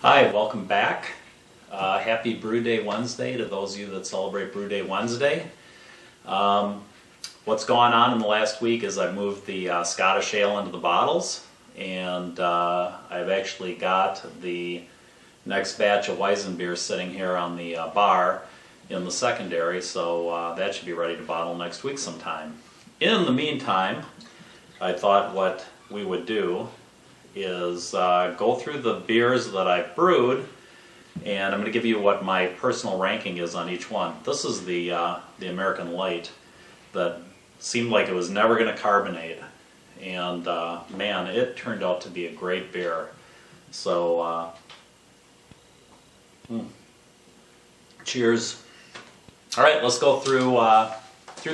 Hi, welcome back. Happy Brew Day Wednesday to those of you that celebrate Brew Day Wednesday. What's gone on in the last week is I've moved the Scottish Ale into the bottles, and I've actually got the next batch of Weizenbier sitting here on the bar in the secondary, so that should be ready to bottle next week sometime. In the meantime, I thought what we would do is go through the beers that I've brewed, and I'm going to give you what my personal ranking is on each one. This is the American Light that seemed like it was never going to carbonate, and man, it turned out to be a great beer. So cheers. All right, let's go through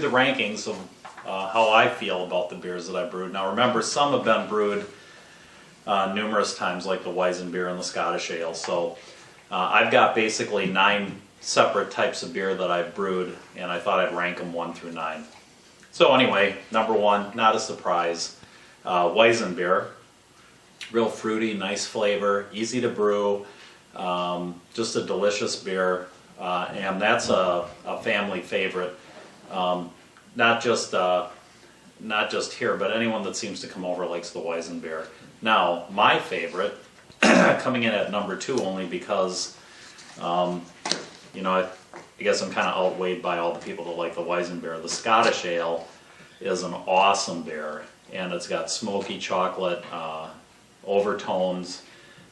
the rankings of how I feel about the beers that I brewed. Now remember, some have been brewed numerous times, like the Weizenbier and the Scottish Ale. So I've got basically 9 separate types of beer that I've brewed, and I thought I'd rank them 1 through 9. So anyway, number 1, not a surprise, Weizenbier. Real fruity, nice flavor, easy to brew, just a delicious beer, and that's a family favorite. Not just here, but anyone that seems to come over likes the Weizenbier. Now, my favorite, coming in at number 2 only because, you know, I guess I'm kind of outweighed by all the people that like the Weizenbier. The Scottish Ale is an awesome beer, and it's got smoky chocolate overtones.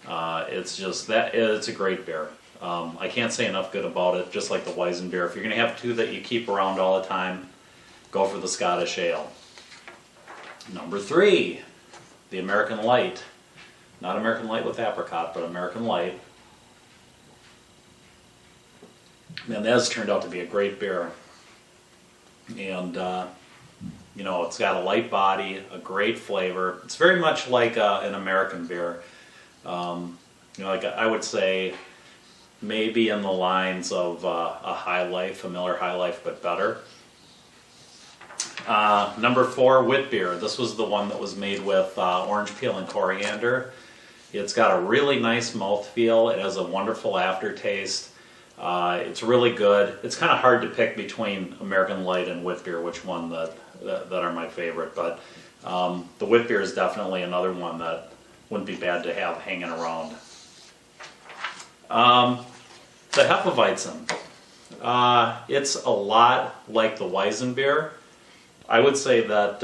It's just that it's a great beer. I can't say enough good about it. Just like the Weizenbier, if you're going to have 2 that you keep around all the time, go for the Scottish Ale. Number 3. The American Light. Not American Light with apricot, but American Light. Man, that has turned out to be a great beer. And, you know, it's got a light body, a great flavor. It's very much like an American beer. You know, like I would say maybe in the lines of a High Life, a Miller High Life, but better. Number 4, wit beer. This was the one that was made with orange peel and coriander. It's got a really nice mouthfeel. It has a wonderful aftertaste. It's really good. It's kind of hard to pick between American Light and wit beer, which one that are my favorite. But the wit beer is definitely another one that wouldn't be bad to have hanging around. The Hefeweizen. It's a lot like the Weizenbier. I would say that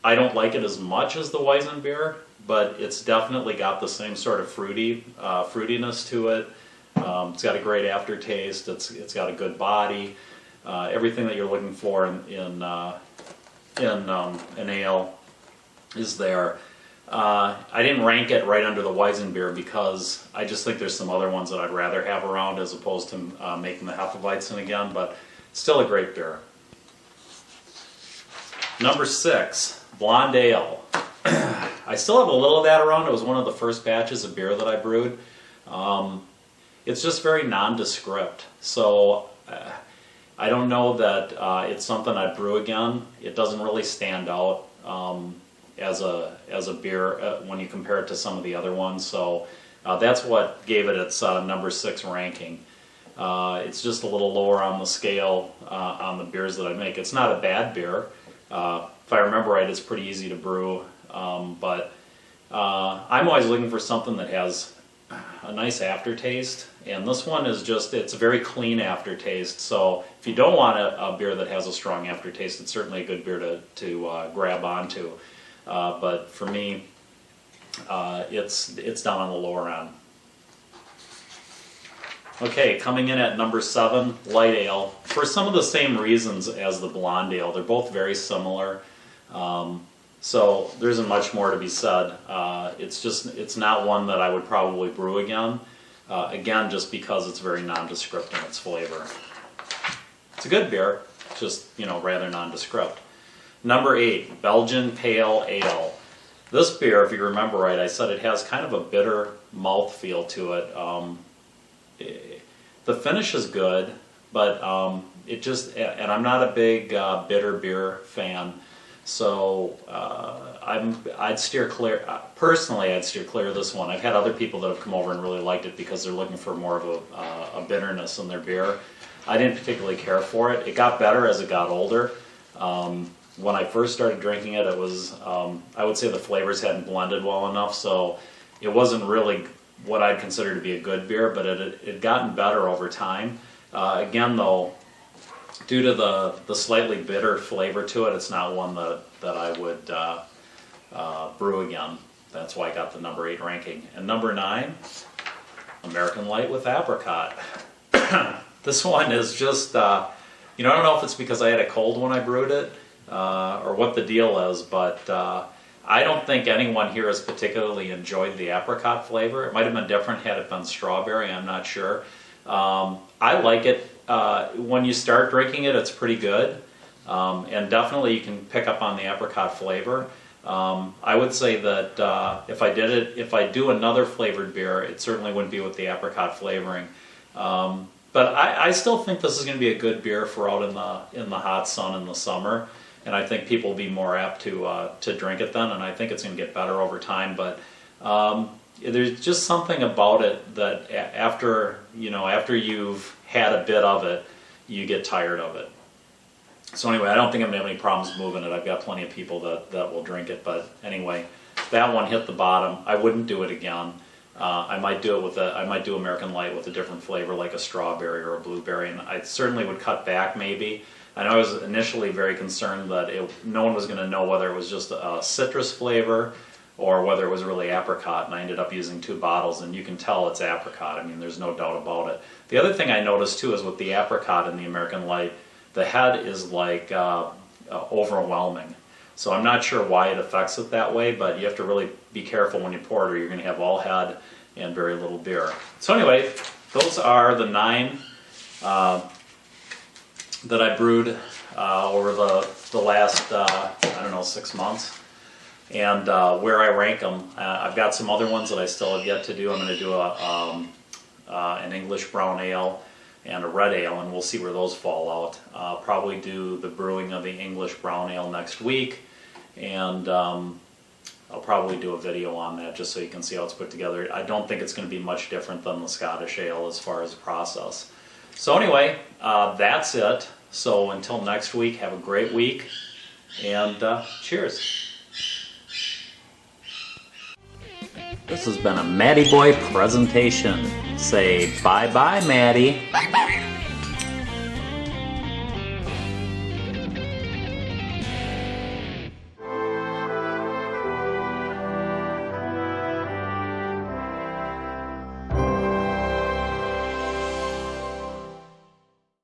I don't like it as much as the Weizenbier, but it's definitely got the same sort of fruitiness to it. It's got a great aftertaste. It's got a good body. Everything that you're looking for in an ale is there. I didn't rank it right under the Weizenbier because I just think there's some other ones that I'd rather have around as opposed to making the Hefeweizen again, but still a great beer. Number 6, Blonde Ale. I still have a little of that around. It was one of the first batches of beer that I brewed. It's just very nondescript, so I don't know that it's something I'd brew again. It doesn't really stand out as a beer when you compare it to some of the other ones, so that's what gave it its number 6 ranking. It's just a little lower on the scale on the beers that I make. It's not a bad beer. If I remember right, it's pretty easy to brew, but I'm always looking for something that has a nice aftertaste, and this one is just, it's a very clean aftertaste, so if you don't want a beer that has a strong aftertaste, it's certainly a good beer to grab onto, but for me, it's down on the lower end. Okay, coming in at number 7, Light Ale, for some of the same reasons as the Blonde Ale. They're both very similar, so there isn't much more to be said. It's not one that I would probably brew again, again, just because it's very nondescript in its flavor. It's a good beer, just, you know, rather nondescript. Number 8, Belgian Pale Ale. This beer, if you remember right, I said it has kind of a bitter mouthfeel to it. The finish is good, but it just, and I'm not a big bitter beer fan, So I'd steer clear. Personally, I'd steer clear of this one. I've had other people that have come over and really liked it because they're looking for more of a bitterness in their beer. I didn't particularly care for it. It got better as it got older. When I first started drinking it, it was, I would say the flavors hadn't blended well enough, so it wasn't really what I'd consider to be a good beer, but it had gotten better over time. Again, though, due to the slightly bitter flavor to it, it's not one that I would brew again. That's why I got the number 8 ranking. And number 9, American Light with apricot. This one is just, I don't know if it's because I had a cold when I brewed it, or what the deal is, but I don't think anyone here has particularly enjoyed the apricot flavor. It might have been different had it been strawberry, I'm not sure. I like it. When you start drinking it, it's pretty good, and definitely you can pick up on the apricot flavor. I would say that if I do another flavored beer, it certainly wouldn't be with the apricot flavoring. But I still think this is going to be a good beer for out in the hot sun in the summer, and I think people will be more apt to drink it then, and I think it's going to get better over time. But there's just something about it that after you've had a bit of it, you get tired of it. So anyway, I don't think I'm going to have any problems moving it. I've got plenty of people that will drink it. But anyway, that one hit the bottom. I wouldn't do it again. I might do American Light with a different flavor, like a strawberry or a blueberry, and I certainly would cut back maybe. I know I was initially very concerned that no one was going to know whether it was just a citrus flavor or whether it was really apricot, and I ended up using 2 bottles, and you can tell it's apricot. I mean, there's no doubt about it. The other thing I noticed too is with the apricot in the American Light, the head is like overwhelming. So I'm not sure why it affects it that way, but you have to really be careful when you pour it, or you're going to have all head and very little beer. So anyway, those are the 9 that I brewed over the last, 6 months. And where I rank them, I've got some other ones that I still have yet to do. I'm going to do an English brown ale and a red ale, and we'll see where those fall out. Probably do the brewing of the English brown ale next week, and I'll probably do a video on that just so you can see how it's put together. I don't think it's going to be much different than the Scottish ale as far as the process. So anyway, that's it. So until next week, have a great week, and cheers. This has been a Matty Boy presentation. Say bye-bye, Matty. Bye-bye.